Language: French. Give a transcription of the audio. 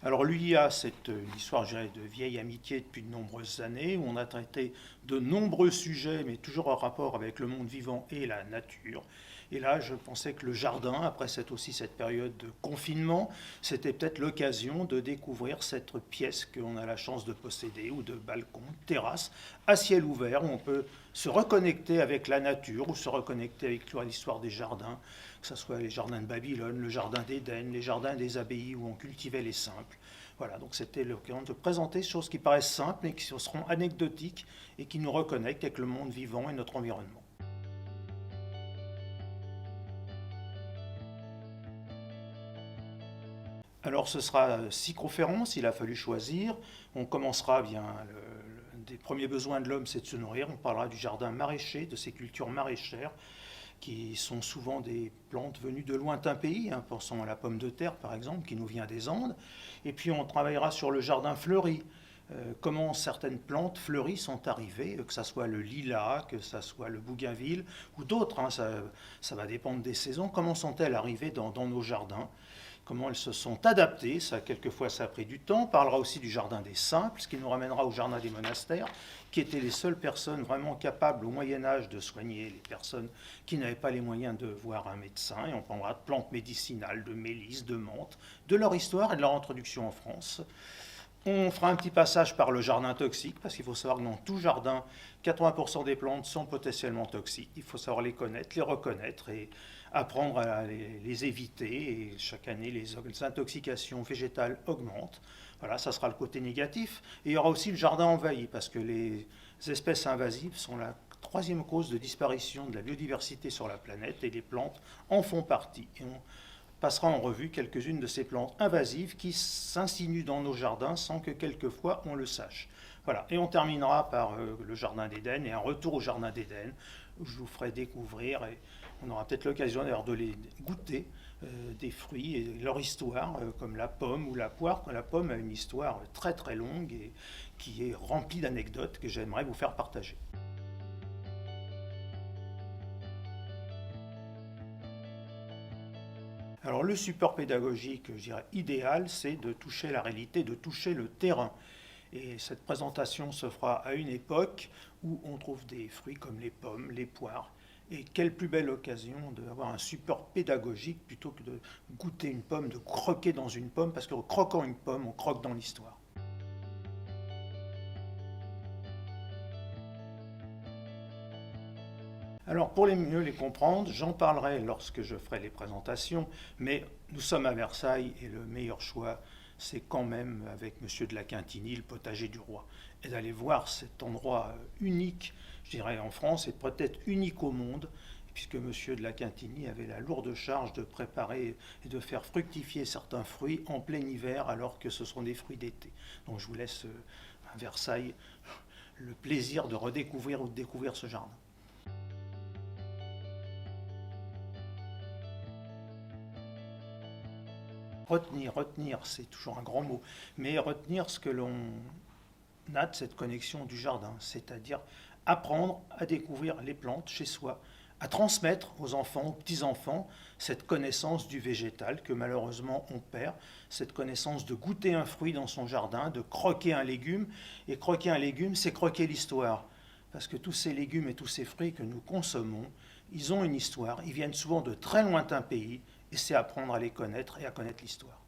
Alors l'UIA, c'est une histoire, je dirais, de vieille amitié depuis de nombreuses années, où on a traité de nombreux sujets, mais toujours en rapport avec le monde vivant et la nature. Et là, je pensais que le jardin, après cette période de confinement, c'était peut-être l'occasion de découvrir cette pièce qu'on a la chance de posséder, ou de balcon, de terrasse, à ciel ouvert, où on peut se reconnecter avec la nature, ou se reconnecter avec l'histoire des jardins, que ce soit les jardins de Babylone, le jardin d'Éden, les jardins des abbayes où on cultivait les simples. Voilà, donc c'était l'occasion de présenter des choses qui paraissent simples mais qui seront anecdotiques et qui nous reconnectent avec le monde vivant et notre environnement. Alors ce sera 6 conférences, il a fallu choisir. On commencera bien, des premiers besoins de l'homme, c'est de se nourrir. On parlera du jardin maraîcher, de ces cultures maraîchères, qui sont souvent des plantes venues de lointains pays, hein, pensons à la pomme de terre par exemple, qui nous vient des Andes. Et puis on travaillera sur le jardin fleuri, comment certaines plantes fleuries sont arrivées, que ce soit le lilas, que ce soit le bougainville ou d'autres, hein, ça va dépendre des saisons, comment sont-elles arrivées dans nos jardins, comment elles se sont adaptées, quelquefois ça a pris du temps. On parlera aussi du jardin des simples, ce qui nous ramènera au jardin des monastères, qui étaient les seules personnes vraiment capables au Moyen-Âge de soigner les personnes qui n'avaient pas les moyens de voir un médecin. Et on parlera de plantes médicinales, de mélisse, de menthe, de leur histoire et de leur introduction en France. On fera un petit passage par le jardin toxique, parce qu'il faut savoir que dans tout jardin, 80% des plantes sont potentiellement toxiques. Il faut savoir les connaître, les reconnaître et apprendre à les éviter. Et chaque année, les intoxications végétales augmentent. Voilà, ça sera le côté négatif. Et il y aura aussi le jardin envahi, parce que les espèces invasives sont la troisième cause de disparition de la biodiversité sur la planète, et les plantes en font partie. Et on passera en revue quelques-unes de ces plantes invasives qui s'insinuent dans nos jardins sans que quelquefois on le sache. Voilà. Et on terminera par le jardin d'Éden et un retour au jardin d'Éden, où je vous ferai découvrir, et on aura peut-être l'occasion d'ailleurs de les goûter, des fruits et leur histoire, comme la pomme ou la poire. La pomme a une histoire très très longue et qui est remplie d'anecdotes que j'aimerais vous faire partager. Alors le support pédagogique, je dirais, idéal, c'est de toucher la réalité, de toucher le terrain. Et cette présentation se fera à une époque où on trouve des fruits comme les pommes, les poires. Et quelle plus belle occasion d'avoir un support pédagogique plutôt que de goûter une pomme, de croquer dans une pomme, parce qu'en croquant une pomme, on croque dans l'histoire. Alors pour mieux les comprendre, j'en parlerai lorsque je ferai les présentations, mais nous sommes à Versailles et le meilleur choix, c'est quand même avec Monsieur de la Quintinie, le potager du roi, et d'aller voir cet endroit unique, je dirais en France, et peut-être unique au monde, puisque Monsieur de la Quintinie avait la lourde charge de préparer et de faire fructifier certains fruits en plein hiver, alors que ce sont des fruits d'été. Donc je vous laisse à Versailles le plaisir de redécouvrir ou de découvrir ce jardin. Retenir, c'est toujours un grand mot, mais retenir ce que l'on a de cette connexion du jardin, c'est-à-dire apprendre à découvrir les plantes chez soi, à transmettre aux enfants, aux petits-enfants, cette connaissance du végétal que malheureusement on perd, cette connaissance de goûter un fruit dans son jardin, de croquer un légume, et croquer un légume, c'est croquer l'histoire, parce que tous ces légumes et tous ces fruits que nous consommons, ils ont une histoire, ils viennent souvent de très lointains pays, et c'est apprendre à les connaître et à connaître l'histoire.